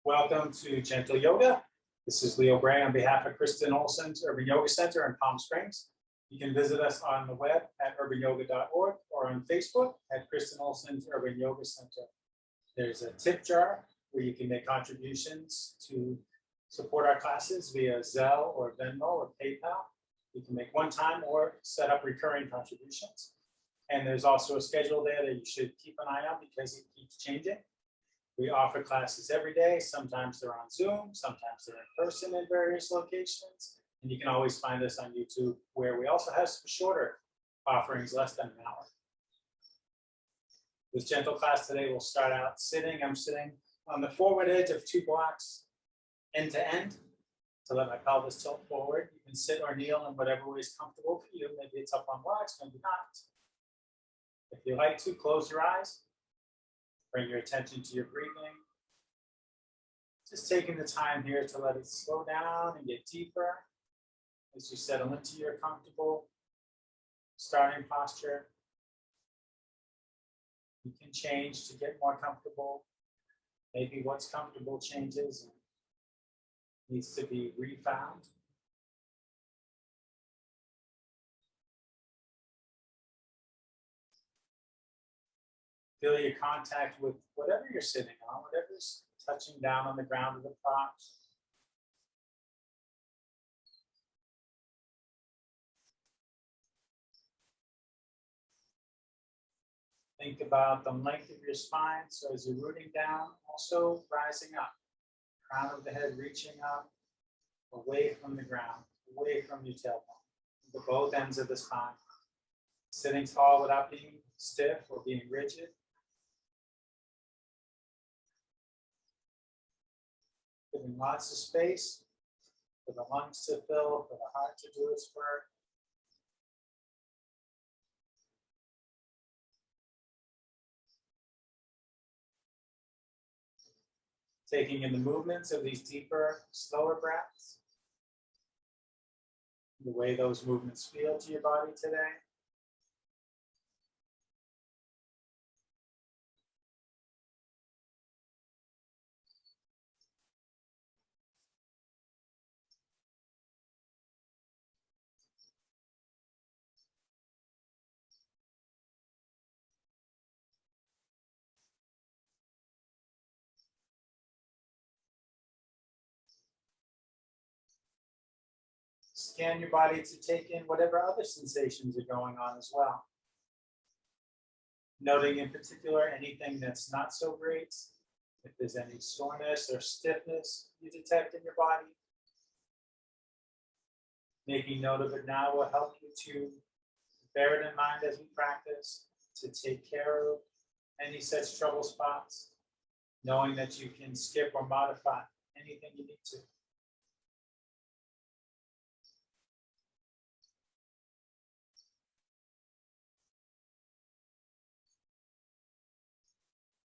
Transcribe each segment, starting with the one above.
Welcome to Gentle Yoga. This is Leo Bray on behalf of Kristen Olson's Urban Yoga Center in Palm Springs. You can visit us on the web at urbanyoga.org or on Facebook at Kristen Olson's Urban Yoga Center. There's a tip jar where you can make contributions to support our classes via Zelle or Venmo or PayPal. You can make one-time or set up recurring contributions. And there's also a schedule there that you should keep an eye on because it keeps changing. We offer classes every day. Sometimes they're on Zoom, sometimes they're in person in various locations. And you can always find us on YouTube, where we also have some shorter offerings, less than an hour. This gentle class today, we'll start out sitting. I'm sitting on the forward edge of 2 blocks, end to end, to let my pelvis tilt forward. You can sit or kneel in whatever way is comfortable for you. Maybe it's up on blocks, maybe not. If you like to, close your eyes. Bring your attention to your breathing. Just taking the time here to let it slow down and get deeper as you settle into your comfortable starting posture. You can change to get more comfortable. Maybe what's comfortable changes and needs to be refound. Feel your contact with whatever you're sitting on, whatever's touching down on the ground of the props. Think about the length of your spine. So as you're rooting down, also rising up. Crown of the head reaching up, away from the ground, away from your tailbone, the both ends of the spine. Sitting tall without being stiff or being rigid. Giving lots of space for the lungs to fill, for the heart to do its work. Taking in the movements of these deeper, slower breaths. The way those movements feel to your body today. Scan your body to take in whatever other sensations are going on as well. Noting in particular anything that's not so great, if there's any soreness or stiffness you detect in your body. Making note of it now will help you to bear it in mind as we practice, to take care of any such trouble spots, knowing that you can skip or modify anything you need to.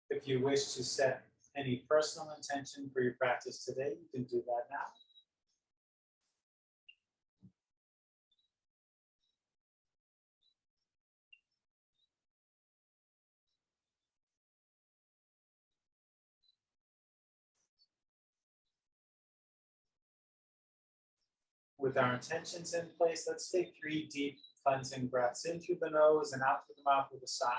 If you wish to set any personal intention for your practice today, you can do that now. With our intentions in place, let's take 3 deep cleansing breaths in through the nose and out through the mouth with a sigh.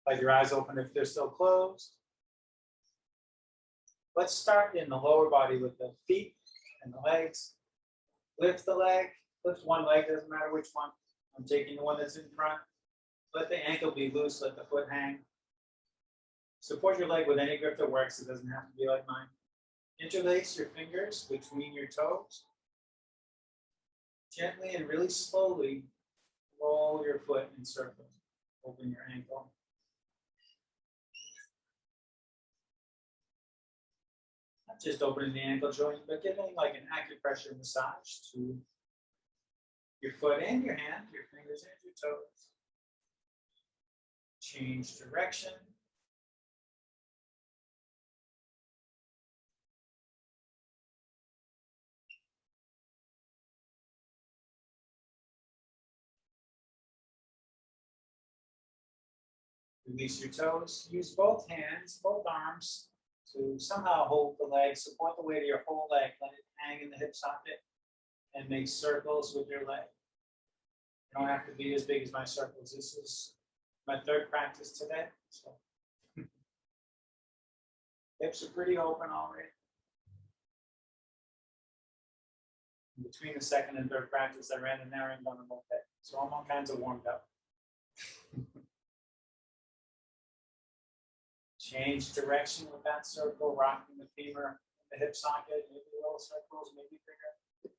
Let your eyes open if they're still closed. Let's start in the lower body with the feet and the legs. Lift the leg, lift one leg, doesn't matter which one. I'm taking the one that's in front. Let the ankle be loose, let the foot hang. Support your leg with any grip that works, it doesn't have to be like mine. Interlace your fingers between your toes. Gently and really slowly roll your foot in circles. Open your ankle. Just opening the ankle joint, but giving like an acupressure massage to your foot and your hand, your fingers and your toes. Change direction. Release your toes. Use both hands, both arms to somehow hold the leg. Support the weight of your whole leg. Let it hang in the hip socket and make circles with your leg. You don't have to be as big as my circles. This is my third practice today. So hips are pretty open already. Between the second and third practice, I ran an errand on a moped. So I'm all kinds of warmed up. Change direction with that circle, rocking the femur, the hip socket, maybe little circles, maybe bigger.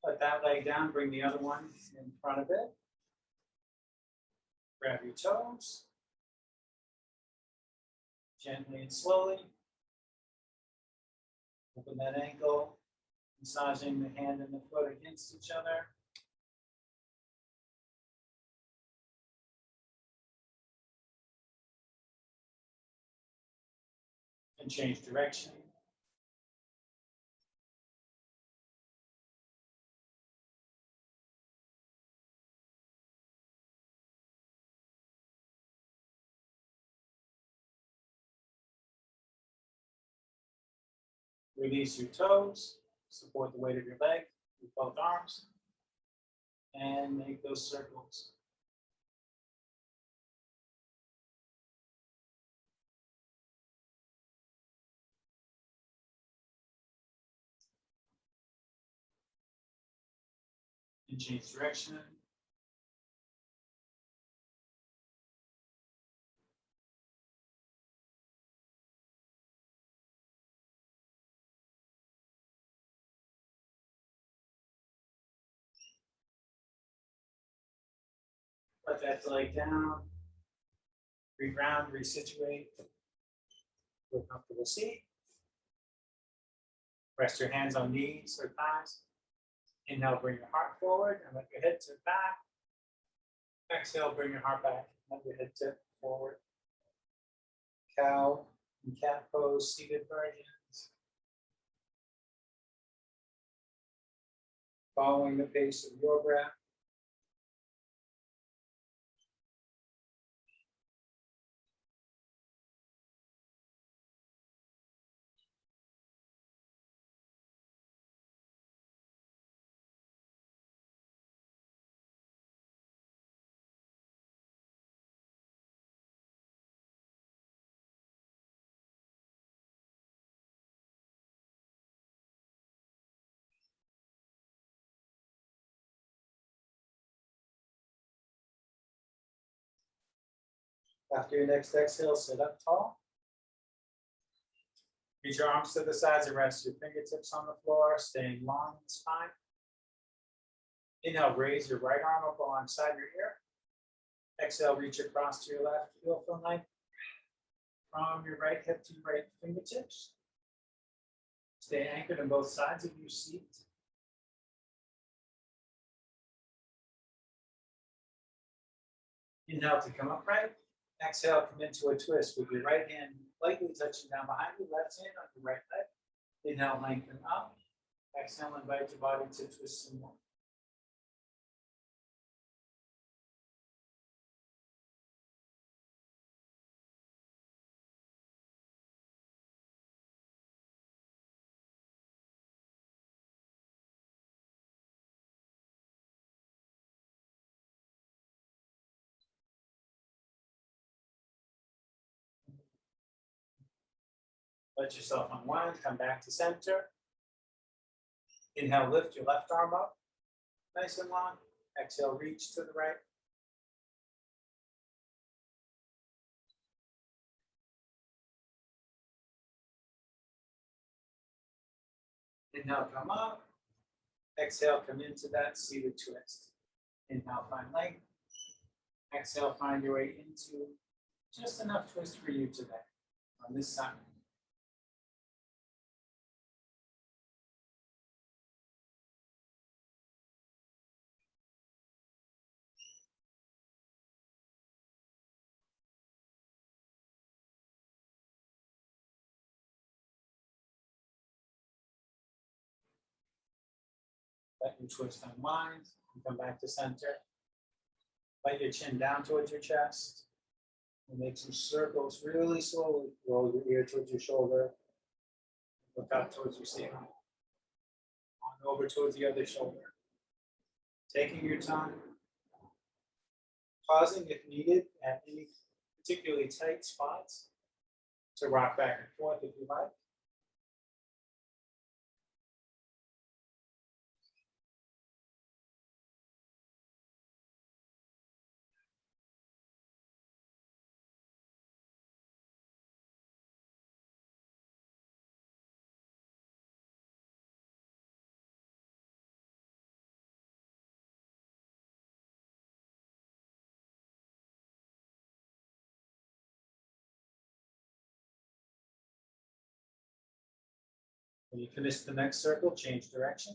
Let that leg down, bring the other one in front of it. Grab your toes. Gently and slowly. Open that ankle, massaging the hand and the foot against each other. And change direction. Release your toes, support the weight of your leg with both arms, and make those circles. And change direction. Let that leg down. Reground, resituate to a comfortable seat. Rest your hands on knees or thighs. Inhale, bring your heart forward and let your head tip back. Exhale, bring your heart back, let your head tip forward. Cow and cat pose, seated versions. Following the pace of your breath. After your next exhale, sit up tall. Reach your arms to the sides and rest your fingertips on the floor, staying long in the spine. Inhale, raise your right arm up alongside your ear. Exhale, reach across to your left heel from length. From your right hip to your right fingertips. Stay anchored on both sides of your seat. Inhale to come upright. Exhale, come into a twist with your right hand lightly touching down behind you, left hand on your right leg. Inhale, lengthen up. Exhale, invite your body to twist some more. Let yourself unwind, come back to center. Inhale, lift your left arm up, nice and long. Exhale, reach to the right. Inhale, come up. Exhale, come into that seated twist. Inhale, find length. Exhale, find your way into just enough twist for you today on this side. Let your twist unwind and come back to center. Let your chin down towards your chest. And make some circles really slowly. Roll your ear towards your shoulder. Look out towards your ceiling. On over towards the other shoulder. Taking your time. Pausing if needed at any particularly tight spots to rock back and forth if you like. When you finish the next circle, change direction.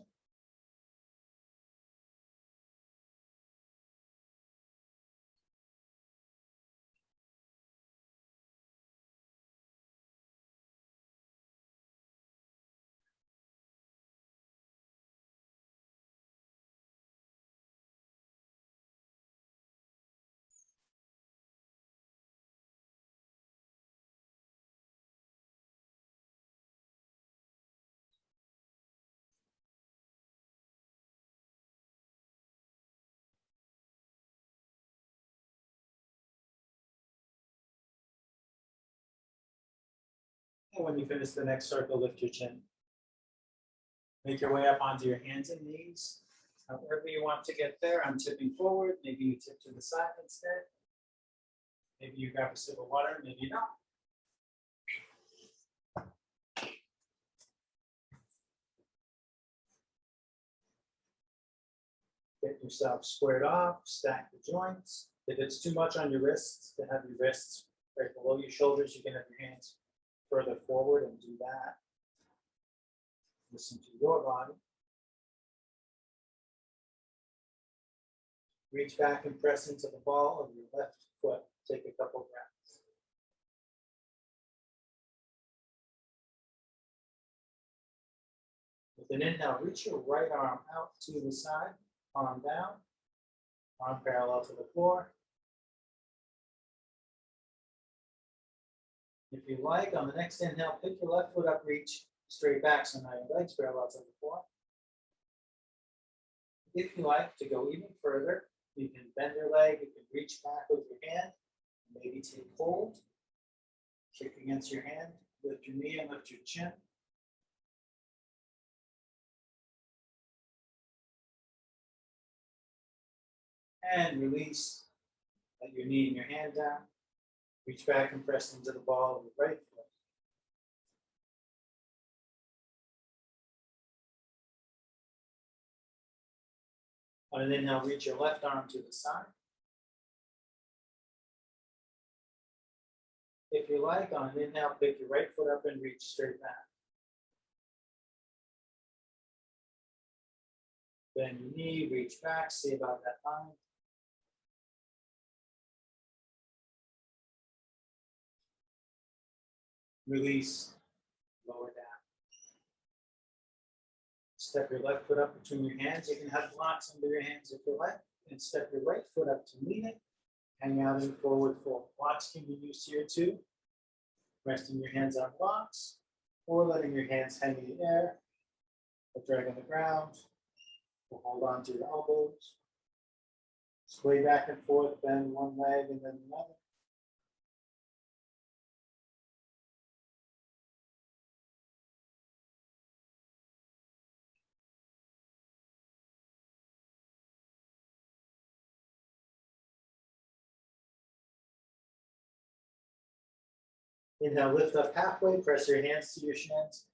And when you finish the next circle, lift your chin. Make your way up onto your hands and knees. However you want to get there, I'm tipping forward. Maybe you tip to the side instead. Maybe you grab a sip of water, maybe not. Get yourself squared off, stack the joints. If it's too much on your wrists, to have your wrists right below your shoulders, you can have your hands further forward and do that. Listen to your body. Reach back and press into the ball of your left foot. Take a couple breaths. With an inhale, reach your right arm out to the side, palm down, arm parallel to the floor. If you like, on the next inhale, pick your left foot up, reach straight back, so now your legs parallel to the floor. If you like to go even further, you can bend your leg, you can reach back with your hand, maybe take hold, kick against your hand, lift your knee and lift your chin. And release, let your knee and your hand down. Reach back and press into the ball of your right foot. On an inhale, reach your left arm to the side. If you like, on an inhale, pick your right foot up and reach straight back. Bend your knee, reach back, see about that line. Release, lower down. Step your left foot up between your hands. You can have blocks under your hands if you like. And step your right foot up to meet it. Hang out in forward fold. Blocks can be used here too. Resting your hands on blocks or letting your hands hang in the air or drag on the ground. Or hold on to your elbows. Sway back and forth, bend one leg and then the other. Inhale, lift up halfway, press your hands to your shins.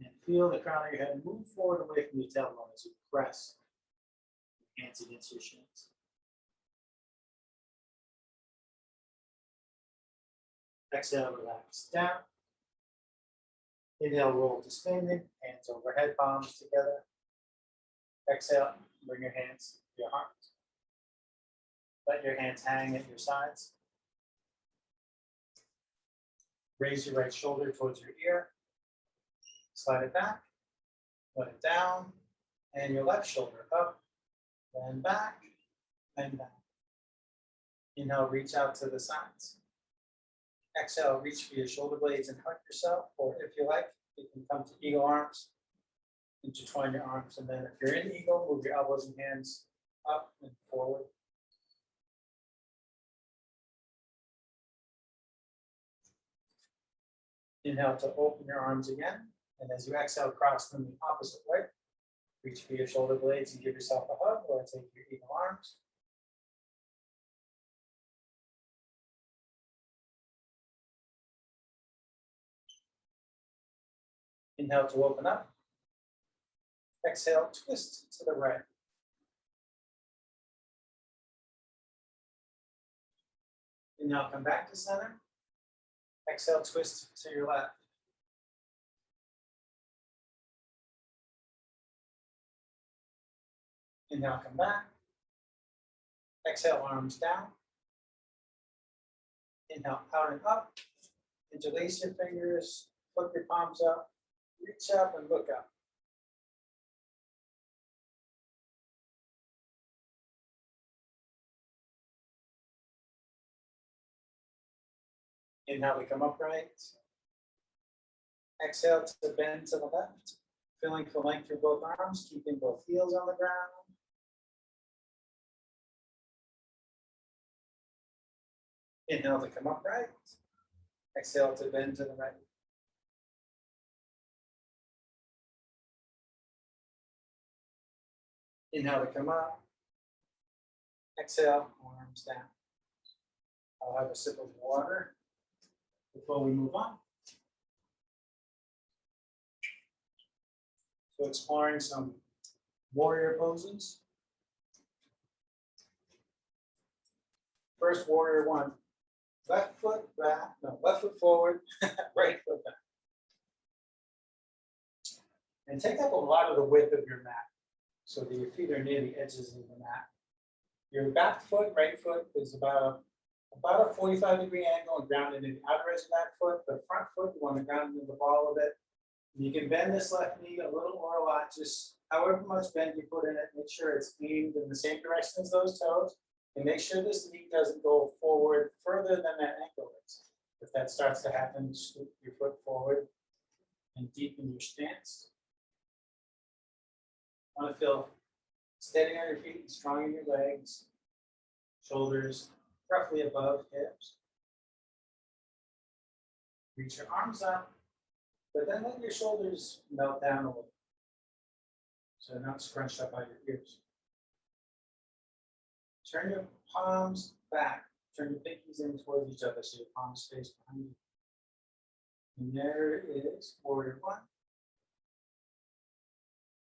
And feel the crown of your head move forward away from your tailbone as you press your hands against your shins. Exhale, relax down. Inhale, roll to standing, hands overhead, palms together. Exhale, bring your hands to your heart. Let your hands hang at your sides. Raise your right shoulder towards your ear. Slide it back, let it down, and your left shoulder up, then back, and back. Inhale, reach out to the sides. Exhale, reach for your shoulder blades and hug yourself, or if you like, you can come to eagle arms, intertwine your arms, and then if you're in eagle, move your elbows and hands up and forward. Inhale to open your arms again, and as you exhale, cross them the opposite way. Reach for your shoulder blades and give yourself a hug, or take your eagle arms. Inhale to open up. Exhale, twist to the right. Inhale, come back to center. Exhale, twist to your left. Inhale, come back. Exhale, arms down. Inhale, out and up. Interlace your fingers, flip your palms up, reach up and look up. Inhale to come upright. Exhale to bend to the left. Feeling for length through both arms, keeping both heels on the ground. Inhale to come upright. Exhale to bend to the right. Inhale to come up. Exhale, arms down. I'll have a sip of water before we move on. So exploring some warrior poses. First, warrior one. Left foot back, no, left foot forward, right foot back. And take up a lot of the width of your mat so that your feet are near the edges of the mat. Your back foot, right foot, is about a 45-degree angle and grounded in the outer edge of that foot. The front foot, you want to ground into the ball of it. You can bend this left knee a little or a lot, just however much bend you put in it, make sure it's aimed in the same direction as those toes, and make sure this knee doesn't go forward further than that ankle is. If that starts to happen, scoop your foot forward and deepen your stance. You want to feel steady on your feet and strong in your legs, shoulders roughly above hips. Reach your arms up, but then let your shoulders melt down a little, so they're not scrunched up by your ears. Turn your palms back. Turn your pinkies in towards each other so your palms face behind you. And there it is, warrior one.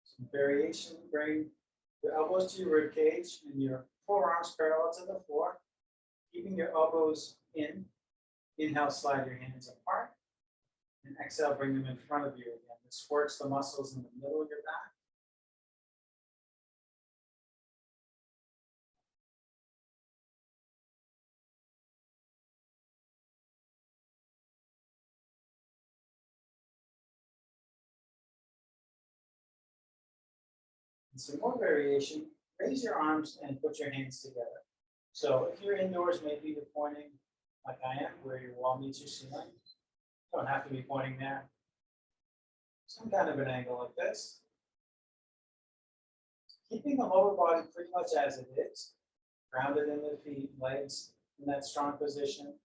Some variation, bring your elbows to your rib cage and your forearms parallel to the floor. Keeping your elbows in. Inhale, slide your hands apart. And exhale, bring them in front of you again. This works the muscles in the middle of your back. And some more variation, raise your arms and put your hands together. So if you're indoors, maybe you're pointing like I am, where your wall meets your ceiling. You don't have to be pointing there. Some kind of an angle like this. Keeping the lower body pretty much as it is, grounded in the feet, legs in that strong position.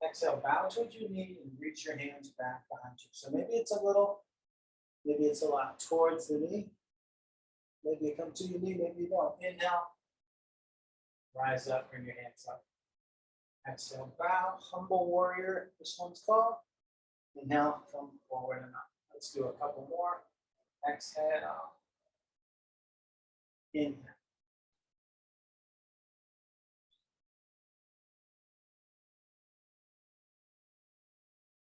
Exhale, bow towards your knee and reach your hands back behind you. So maybe it's a little, maybe it's a lot towards the knee. Maybe you come to your knee, maybe you don't. Inhale, rise up, bring your hands up. Exhale, bow, humble warrior, this one's called. Inhale, come forward and up. Let's do a couple more. Exhale. Inhale.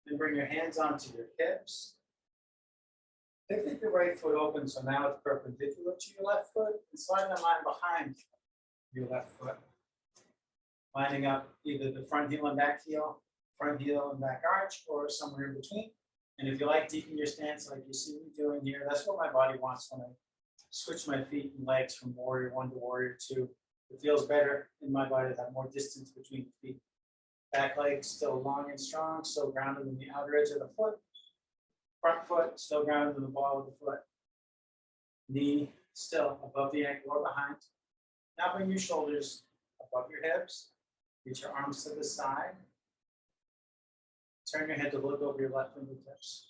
And bring your hands onto your hips. Pivot your right foot open so now it's perpendicular to your left foot and slide the line behind your left foot. Lining up either the front heel and back arch, or somewhere in between. And if you like deepen your stance like you see me doing here, that's what my body wants when I switch my feet and legs from warrior 1 to warrior 2. It feels better in my body to have more distance between the feet. Back leg still long and strong, still grounded in the outer edge of the foot. Front foot still grounded in the ball of the foot. Knee still above the ankle or behind. Now bring your shoulders above your hips. Reach your arms to the side. Turn your head to look over your left fingertips.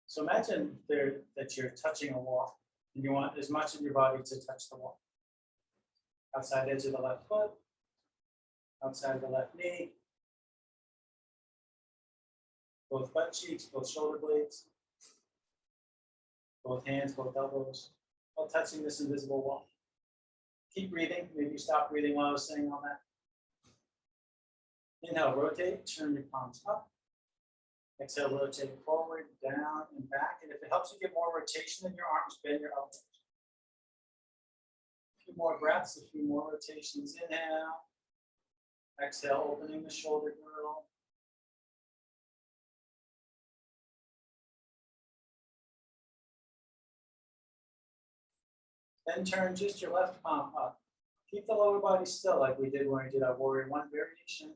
So imagine that you're touching a wall and you want as much of your body to touch the wall. Outside edge of the left foot, outside of the left knee, both butt cheeks, both shoulder blades, both hands, both elbows, all touching this invisible wall. Keep breathing. Maybe stop breathing while I was saying all that. Inhale, rotate, turn your palms up. Exhale, rotate forward, down, and back. And if it helps you get more rotation in your arms, bend your elbows. A few more breaths, a few more rotations. Inhale. Exhale, opening the shoulder girdle. Then turn just your left palm up. Keep the lower body still like we did when we did our warrior 1 variation.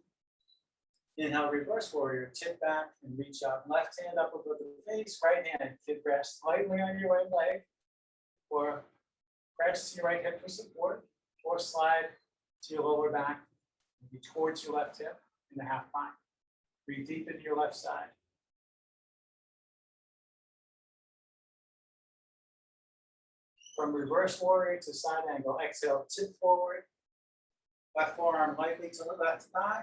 Inhale, reverse warrior, tip back and reach up. Left hand up above the face, right hand, kid rest lightly on your right leg, or press your right hip for support, or slide to your lower back, maybe towards your left hip in the half bind. Breathe deep into your left side. From reverse warrior to side angle, exhale, tip forward, left forearm lightly to the left thigh.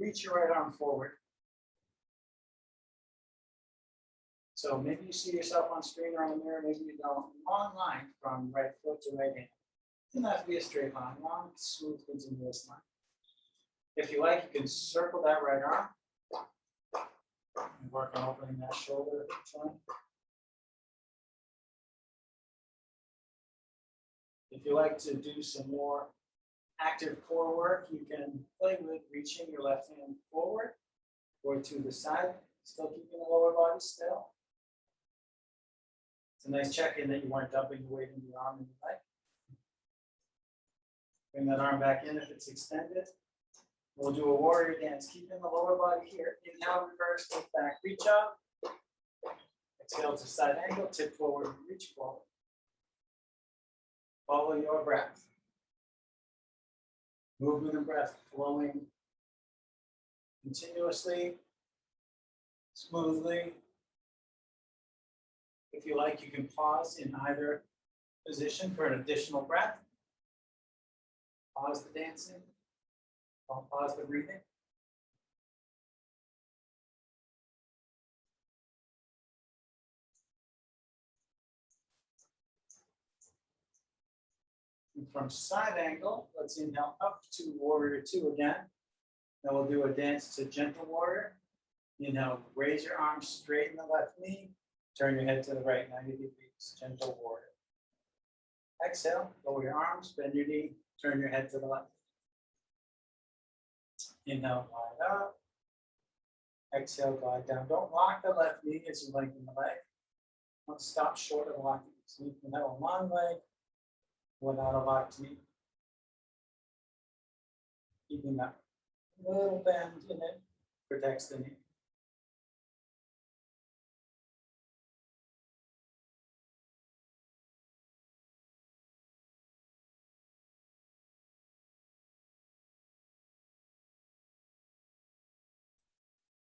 Reach your right arm forward. So maybe you see yourself on screen or on the mirror, maybe you don't. Long line from right foot to right hand. It doesn't have to be a straight line, long, smooth, continuous line. If you like, you can circle that right arm and work on opening that shoulder joint. If you like to do some more active core work, you can play with reaching your left hand forward or to the side, still keeping the lower body still. It's a nice check-in that you weren't dumping the weight in your arm and your leg. Bring that arm back in if it's extended. We'll do a warrior dance, keeping the lower body here. Inhale, reverse, lift back, reach up. Exhale to side angle, tip forward, reach forward. Follow your breath. Movement and breath flowing continuously, smoothly. If you like, you can pause in either position for an additional breath. Pause the dancing. Don't pause the breathing. And from side angle, let's inhale up to warrior 2 again. Then we'll do a dance to gentle warrior. Inhale, raise your arms, straighten the left knee, turn your head to the right 90 degrees, gentle warrior. Exhale, lower your arms, bend your knee, turn your head to the left. Inhale, glide up. Exhale, glide down. Don't lock the left knee as you lengthen the leg. Don't stop short of locking. So you can have a long leg without a locked knee. Keeping that little bend in it protects the knee.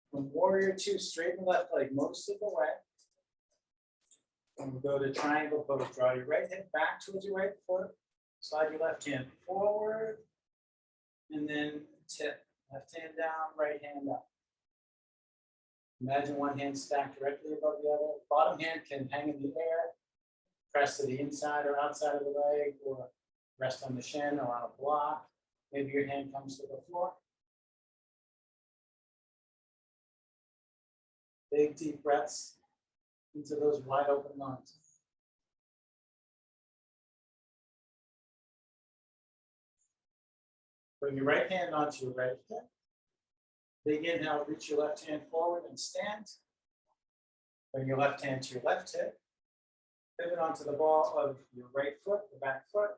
From warrior 2, straighten left leg most of the way. And we'll go to triangle pose. Draw your right hip back towards your right foot. Slide your left hand forward. And then tip. Left hand down, right hand up. Imagine one hand stacked directly above the other. Bottom hand can hang in the air, press to the inside or outside of the leg, or rest on the shin or on a block. Maybe your hand comes to the floor. Big deep breaths into those wide open lungs. Bring your right hand onto your right hip. Big inhale, reach your left hand forward and stand. Bring your left hand to your left hip. Pivot onto the ball of your right foot, the back foot.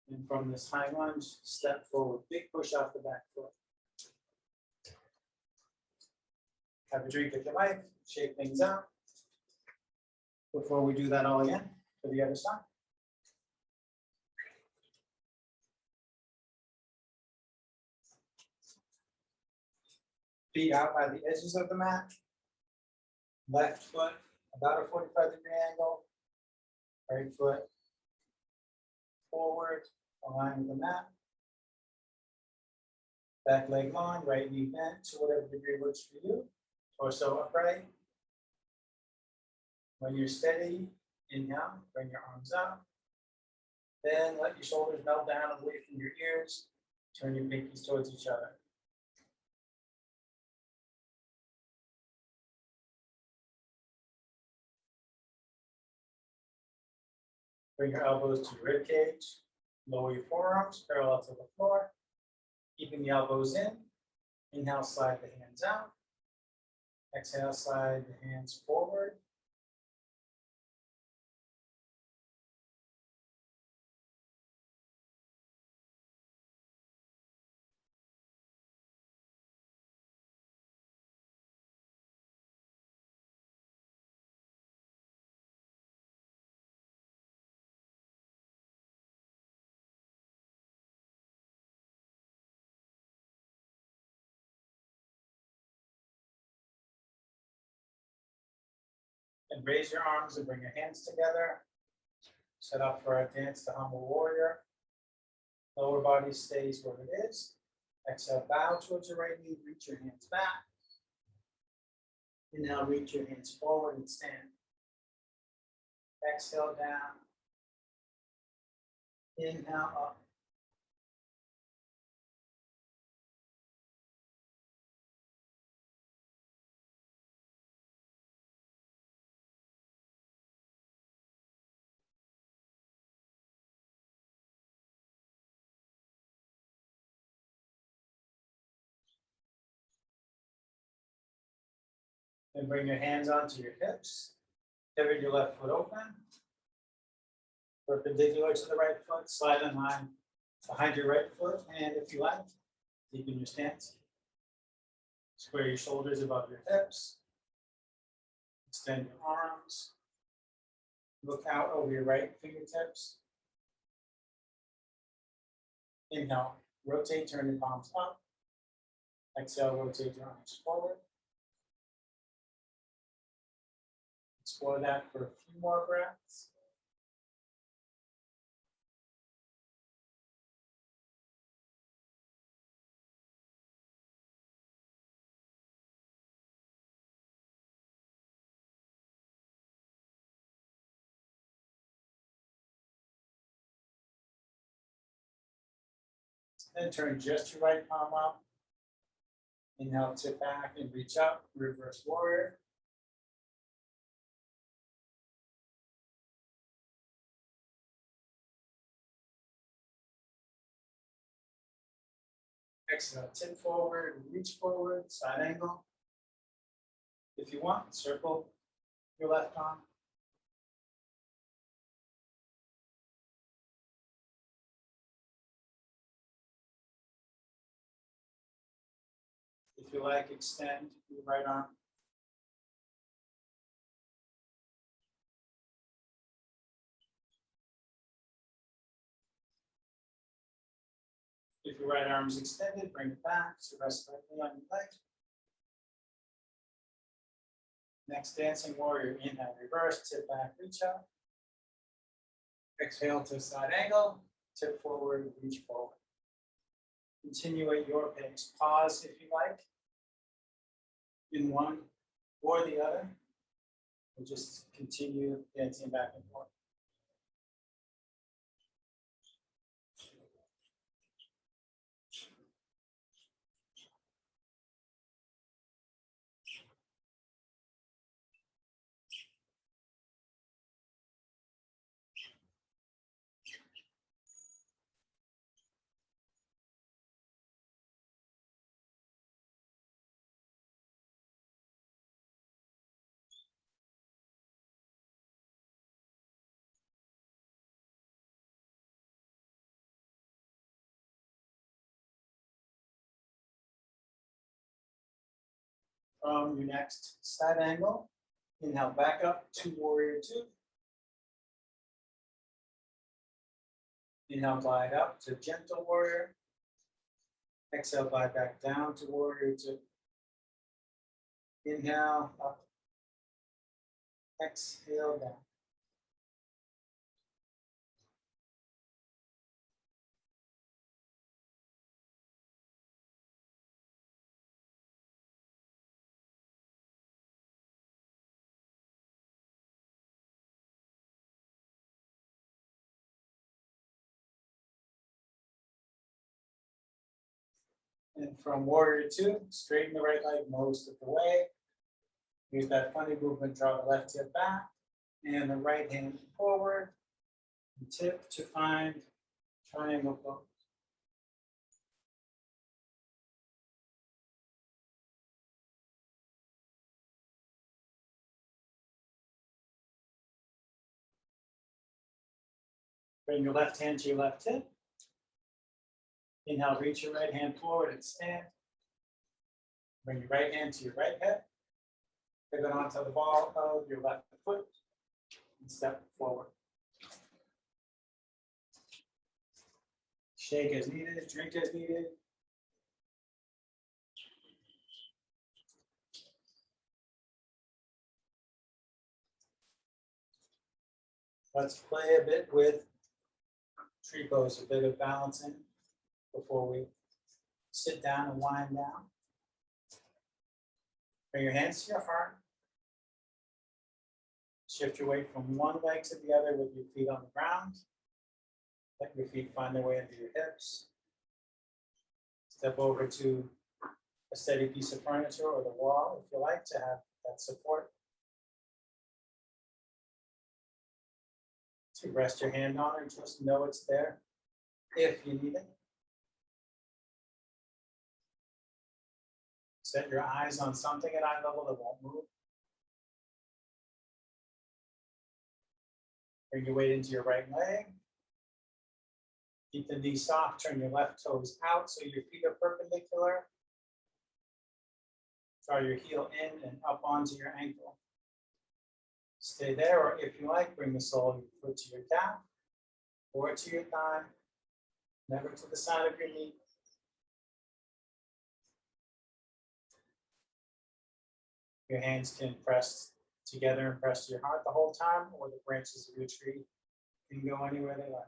And from this high lunge, step forward. Big push off the back foot. Have a drink if you like. Shake things out. Before we do that all again, for the other side. Feet out by the edges of the mat. Left foot about a 45-degree angle. Right foot forward, aligned with the mat. Back leg long, right knee bent to whatever degree works for you. Torso upright. When you're steady, inhale, bring your arms out. Then let your shoulders melt down away from your ears. Turn your pinkies towards each other. Bring your elbows to your rib cage. Lower your forearms parallel to the floor. Keeping the elbows in. Inhale, slide the hands out. Exhale, slide the hands forward. And raise your arms and bring your hands together. Set up for our dance to Humble Warrior. Lower body stays where it is. Exhale, bow towards your right knee, reach your hands back. Inhale, reach your hands forward and stand. Exhale, down. Inhale, up. And bring your hands onto your hips. Pivot your left foot open. Perpendicular to the right foot. Slide in line behind your right foot. And if you like, deepen your stance. Square your shoulders above your hips. Extend your arms. Look out over your right fingertips. Inhale, rotate, turn your palms up. Exhale, rotate your arms forward. Explore that for a few more breaths. Then turn just your right palm up. Inhale, tip back and reach up, reverse warrior. Exhale, tip forward, reach forward, side angle. If you want, circle your left arm. If you like, extend your right arm. If your right arm is extended, bring it back, so rest lightly on your leg. Next, dancing warrior, inhale, reverse, tip back, reach up. Exhale to side angle, tip forward, reach forward. Continue at your pace. Pause if you like. in one or the other. We'll just continue dancing back and forth. From your next side angle, inhale back up to warrior two. Inhale, glide up to gentle warrior. Exhale, glide back down to warrior two. Inhale, up. Exhale, down. And from warrior two, straighten the right leg most of the way. Use that funny movement, draw the left hip back and the right hand forward. And tip to find triangle pose. Bring your left hand to your left hip. Inhale, reach your right hand forward and stand. Bring your right hand to your right hip. Pivot onto the ball of your left foot and step forward. Shake as needed, drink as needed. Let's play a bit with tree pose, a bit of balancing before we sit down and wind down. Bring your hands to your heart. Shift your weight from one leg to the other with your feet on the ground. Let your feet find their way into your hips. Step over to a steady piece of furniture or the wall if you like to have that support. To rest your hand on it, just know it's there if you need it. Set your eyes on something at eye level that won't move. Bring your weight into your right leg. Keep the knee soft, turn your left toes out so your feet are perpendicular. Draw your heel in and up onto your ankle. Stay there, or if you like, bring the sole of your foot to your calf or to your thigh, never to the side of your knee. Your hands can press together and press to your heart the whole time, or the branches of your tree can go anywhere they like.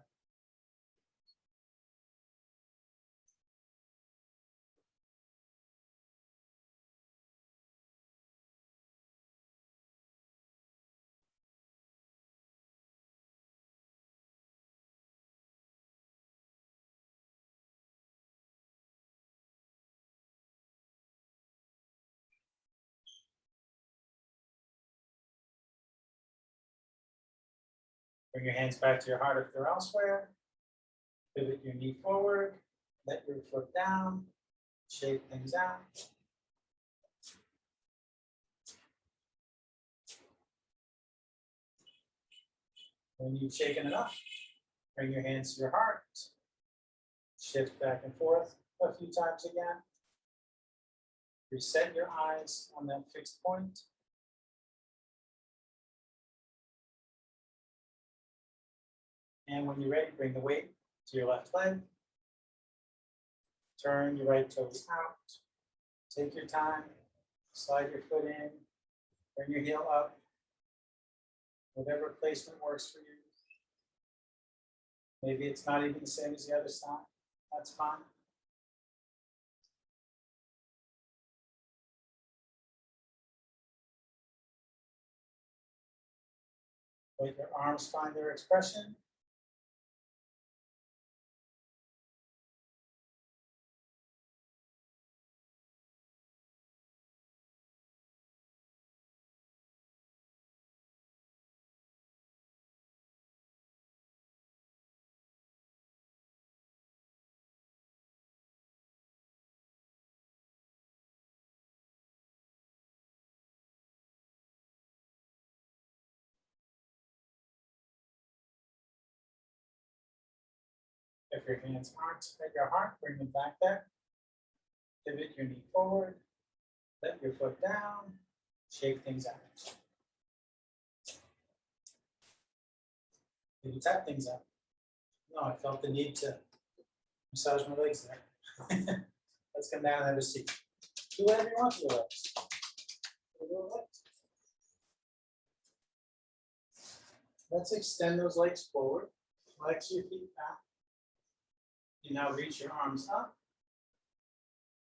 Bring your hands back to your heart if they're elsewhere. Pivot your knee forward. Let your foot down. Shake things out. When you've shaken enough, bring your hands to your heart. Shift back and forth a few times again. Reset your eyes on that fixed point. And when you're ready, bring the weight to your left leg. Turn your right toes out. Take your time. Slide your foot in. Bring your heel up. Whatever placement works for you. Maybe it's not even the same as the other side. That's fine. Let your arms find their expression. If your hands aren't at your heart, bring them back there. Pivot your knee forward. Let your foot down. Shake things out. Maybe tap things out. No, I felt the need to massage my legs there. Let's come down and have a seat. Do whatever you want to your legs. Let's extend those legs forward. Flex your feet back. You now reach your arms up.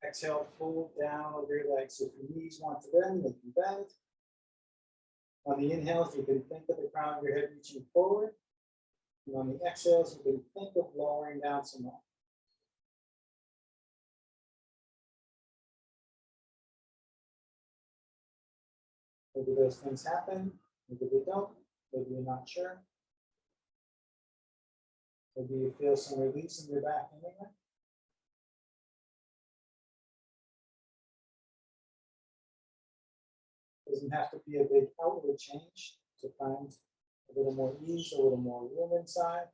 Exhale, fold down over your legs. If your knees want to bend, they can bend. On the inhales, you can think of the crown of your head reaching forward. And on the exhales, you can think of lowering down some more. Maybe those things happen, maybe they don't, maybe you're not sure. Maybe you feel some release in your back anyway. Doesn't have to be a big outward change to find a little more ease, a little more room inside.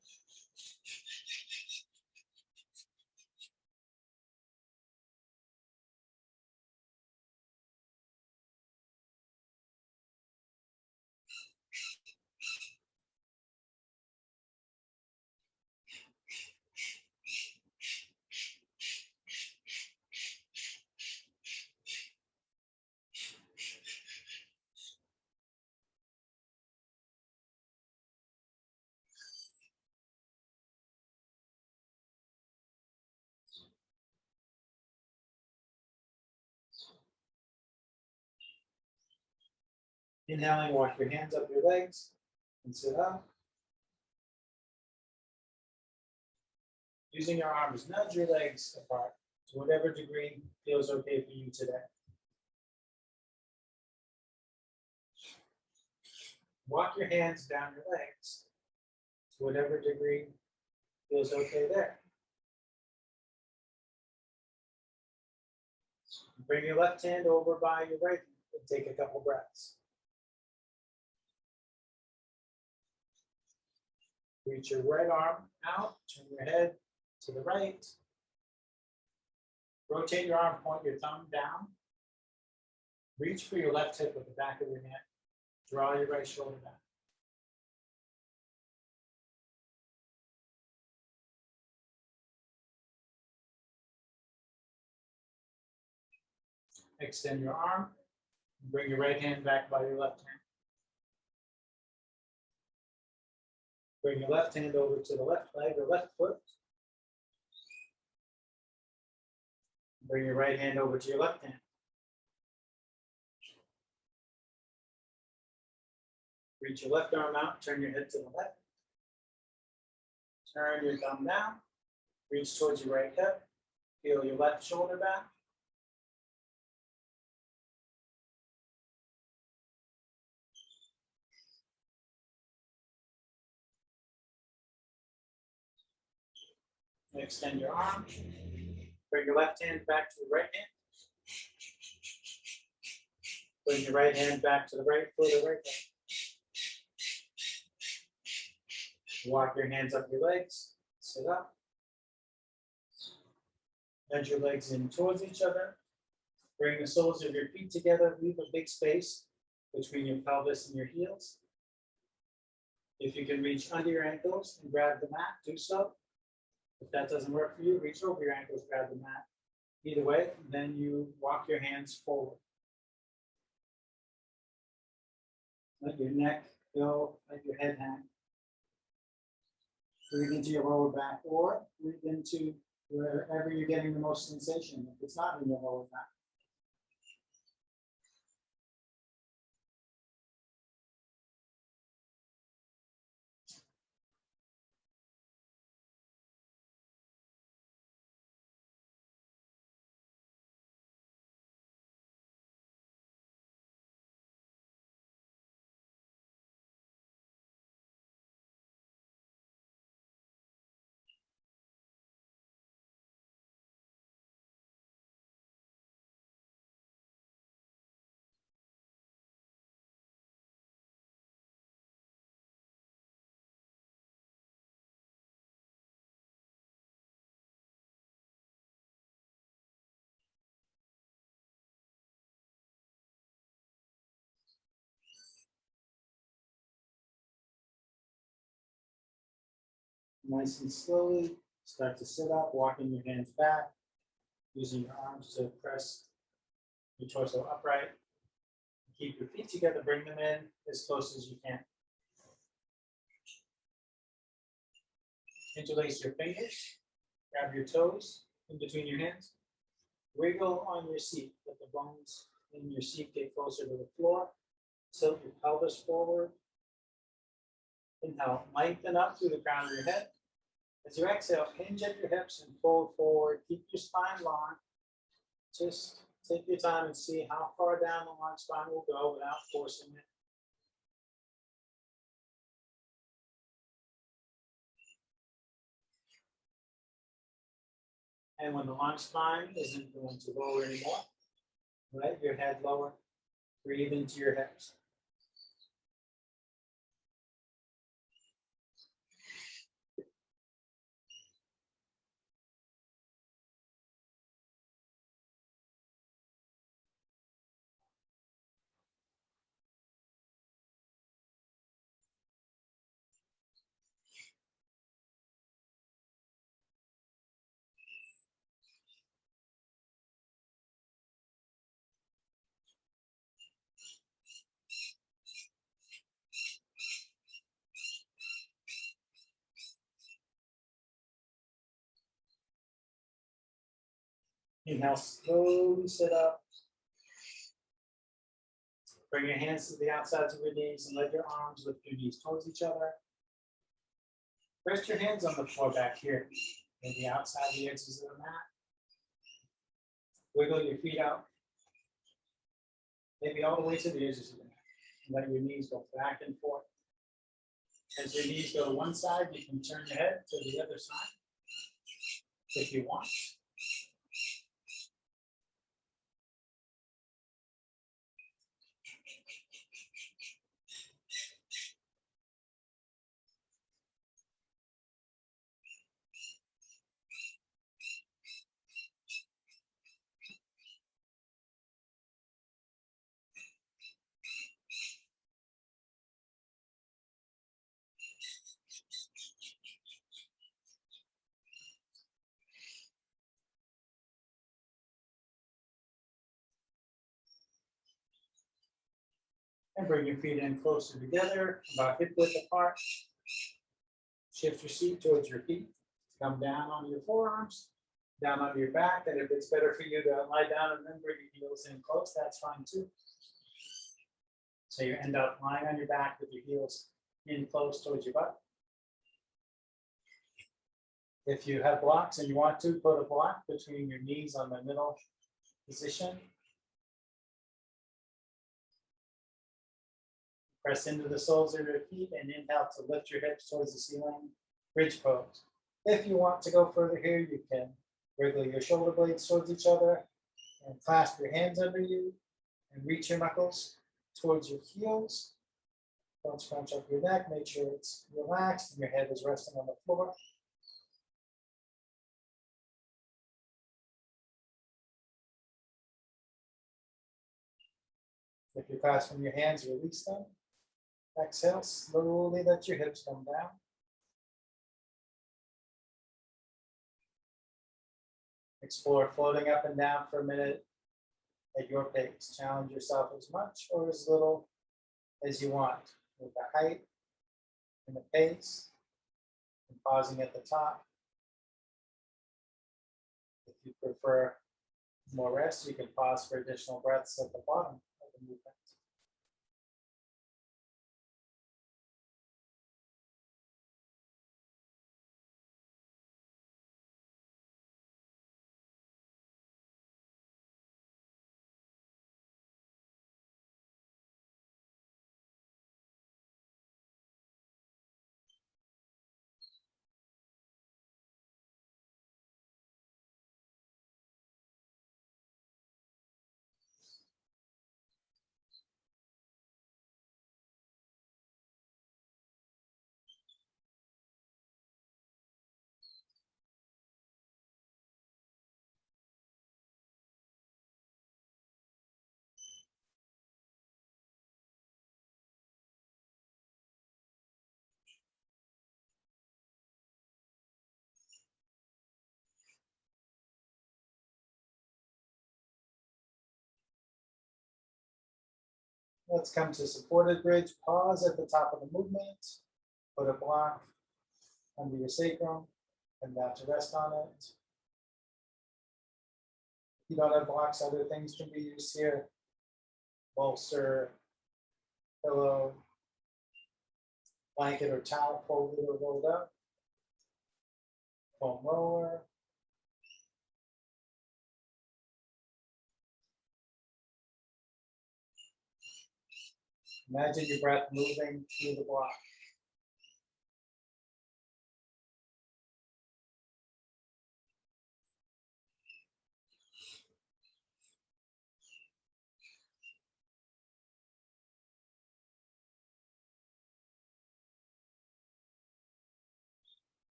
Inhaling, walk your hands up your legs and sit up. Using your arms, nudge your legs apart to whatever degree feels okay for you today. Walk your hands down your legs to whatever degree feels okay there. Bring your left hand over by your right hand and take a couple breaths. Reach your right arm out, turn your head to the right. Rotate your arm, point your thumb down. Reach for your left hip with the back of your hand. Draw your right shoulder back. Extend your arm. Bring your right hand back by your left hand. Bring your left hand over to the left leg or left foot. Bring your right hand over to your left hand. Reach your left arm out, turn your head to the left. Turn your thumb down. Reach towards your right hip. Feel your left shoulder back. Extend your arm. Bring your left hand back to the right hand. Bring your right hand back to the right foot or right leg. Walk your hands up your legs. Sit up. Bend your legs in towards each other. Bring the soles of your feet together. Leave a big space between your pelvis and your heels. If you can reach under your ankles and grab the mat, do so. If that doesn't work for you, reach over your ankles, grab the mat. Either way, then you walk your hands forward. Let your neck go, let your head hang. Breathe into your lower back or breathe into wherever you're getting the most sensation. If it's not in your lower back. Nice and slowly, start to sit up, walking your hands back, using your arms to press your torso upright. Keep your feet together, bring them in as close as you can. Interlace your fingers, grab your toes in between your hands. Wiggle on your seat, let the bones in your seat get closer to the floor. Tilt your pelvis forward. Inhale, lengthen up through the crown of your head. As you exhale, hinge at your hips and fold forward. Keep your spine long. Just take your time and see how far down the long spine will go without forcing it. And when the long spine isn't going to lower anymore, let your head lower. Breathe into your hips. Inhale, slowly sit up. Bring your hands to the outsides of your knees and let your arms lift your knees towards each other. Rest your hands on the floor back here, maybe outside the edges of the mat. Wiggle your feet out, maybe all the way to the edges of the mat. Let your knees go back and forth. As your knees go to one side, you can turn your head to the other side if you want. And bring your feet in closer together, about hip width apart. Shift your seat towards your feet. Come down on your forearms, down on your back. And if it's better for you to lie down and then bring your heels in close, that's fine too. So you end up lying on your back with your heels in close towards your butt. If you have blocks and you want to, put a block between your knees on the middle position. Press into the soles of your feet and inhale to lift your hips towards the ceiling, bridge pose. If you want to go further here, you can wiggle your shoulder blades towards each other and clasp your hands under you and reach your knuckles towards your heels. Don't scrunch up your neck, make sure it's relaxed and your head is resting on the floor. If you're clasping your hands, release them. Exhale, slowly let your hips come down. Explore floating up and down for a minute at your pace. Challenge yourself as much or as little as you want with the height and the pace, and pausing at the top. If you prefer more rest, you can pause for additional breaths at the bottom of the movement. Let's come to supported bridge. Pause at the top of the movement. Put a block under your sacrum and down to rest on it. If you don't have blocks, other things can be used here. Bolster, pillow, blanket or towel folded or rolled up. Foam roller. Imagine your breath moving through the block.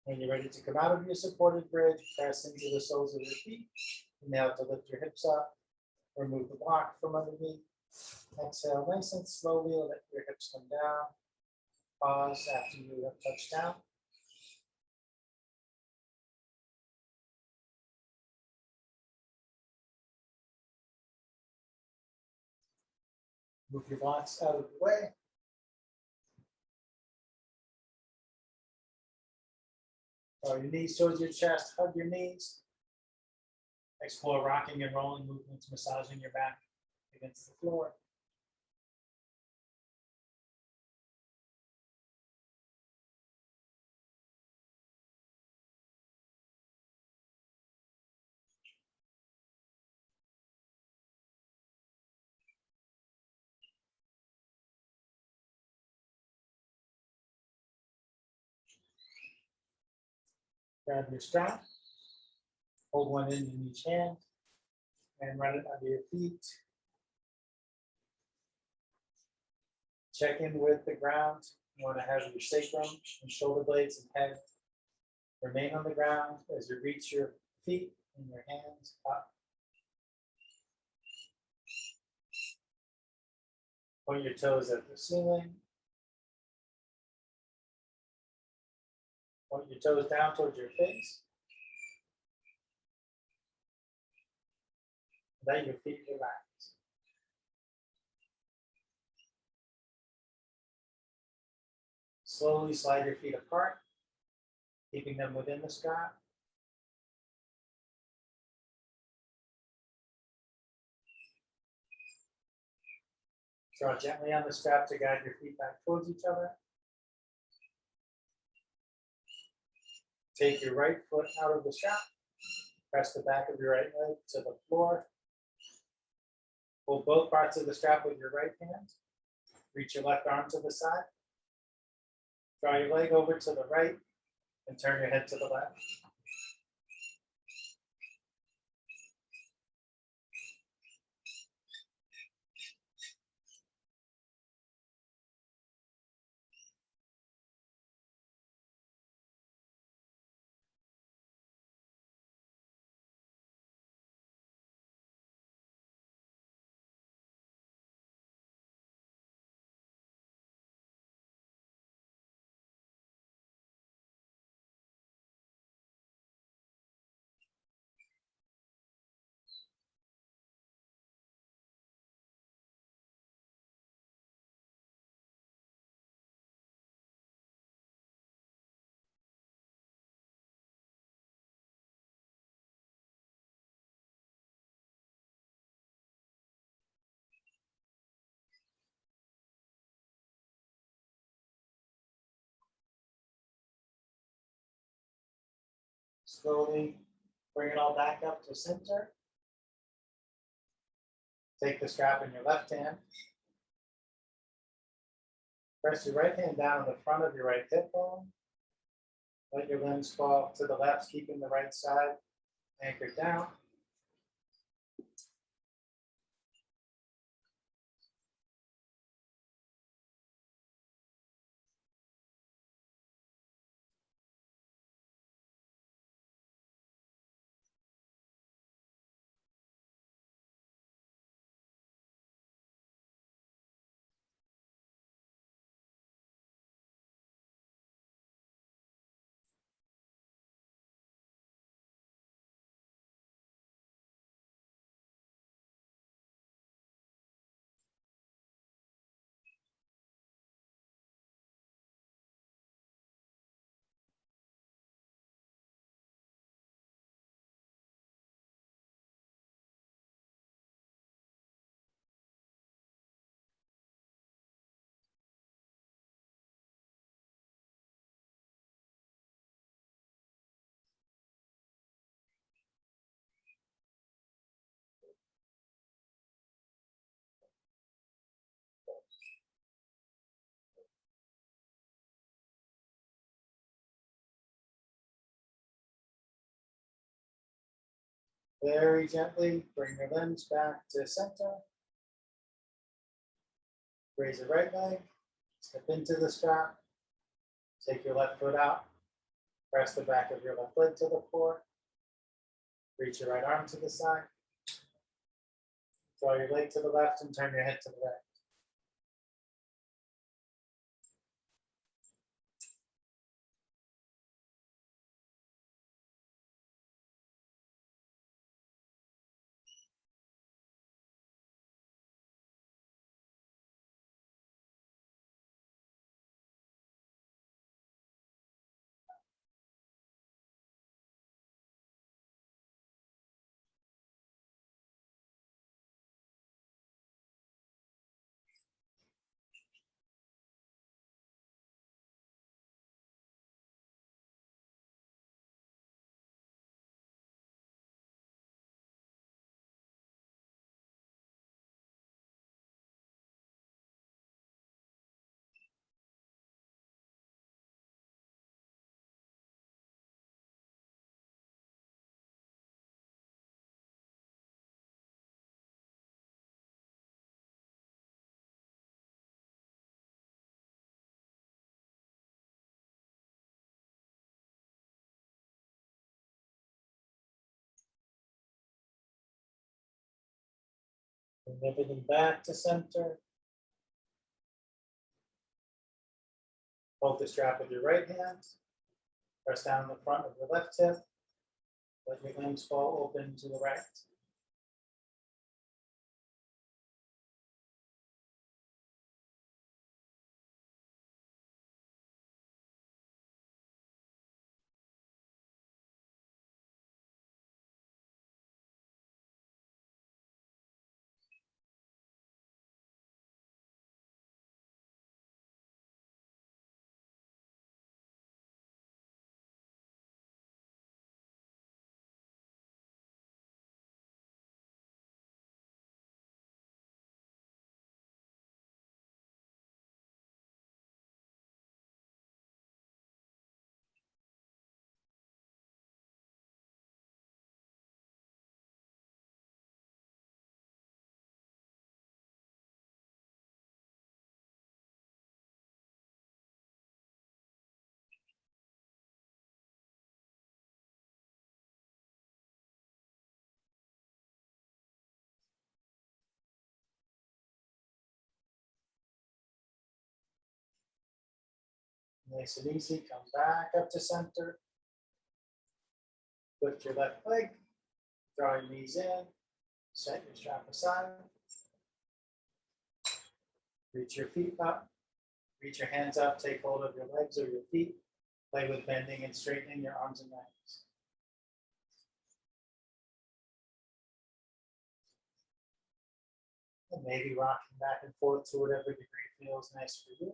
When you're ready to come out of your supported bridge, press into the soles of your feet. Inhale to lift your hips up. Remove the block from underneath. Exhale nice and slowly, let your hips come down. Pause after you have touched down. Move your blocks out of the way. Draw your knees towards your chest, hug your knees. Explore rocking and rolling movements, massaging your back against the floor. Grab your strap, hold one end in each hand, and run it under your feet. Check in with the ground. You want to have your sacrum and shoulder blades and head remain on the ground as you reach your feet and your hands up. Point your toes at the ceiling. Point your toes down towards your face. Let your feet relax. Slowly slide your feet apart, keeping them within the strap. Draw gently on the strap to guide your feet back towards each other. Take your right foot out of the strap. Press the back of your right leg to the floor. Hold both parts of the strap with your right hand. Reach your left arm to the side. Draw your leg over to the right and turn your head to the left. Slowly bring it all back up to center. Take the strap in your left hand. Press your right hand down on the front of your right hip bone. Let your limbs fall to the left, keeping the right side anchored down. Very gently bring your limbs back to center. Raise your right leg, step into the strap, take your left foot out, press the back of your left leg to the floor, reach your right arm to the side, draw your leg to the left and turn your head to the right. Bring everything back to center. Hold the strap with your right hand. Press down on the front of your left hip. Let your limbs fall open to the right. Nice and easy, come back up to center. Lift your left leg, draw your knees in, set your strap aside. Reach your feet up, reach your hands up, take hold of your legs or your feet. Play with bending and straightening your arms and legs. And maybe rocking back and forth to whatever degree feels nice for you.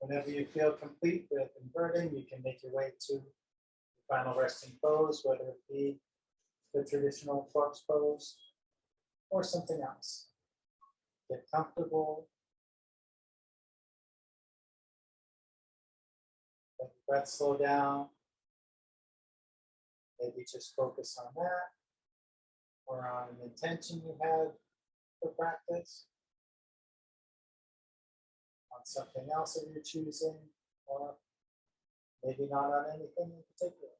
Whenever you feel complete with inverting, you can make your way to the final resting pose, whether it be the traditional corpse pose or something else. Get comfortable. Let the breath slow down. Maybe just focus on that or on an intention you have for practice, on something else that you're choosing, or maybe not on anything in particular.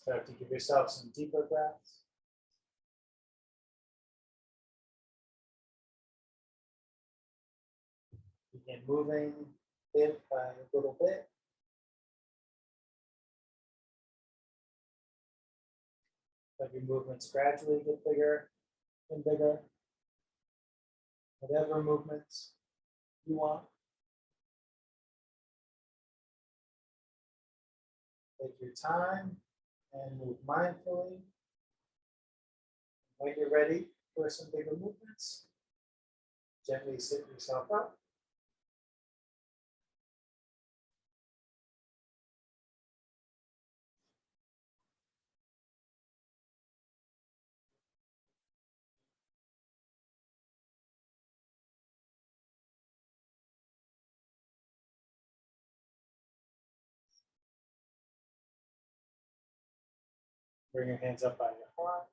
Start to give yourself some deeper breaths. Begin moving bit by little bit. Let your movements gradually get bigger and bigger. Whatever movements you want. Take your time and move mindfully. When you're ready for some bigger movements, gently sit yourself up. Bring your hands up by your heart.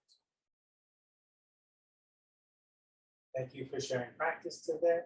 Thank you for sharing practice today.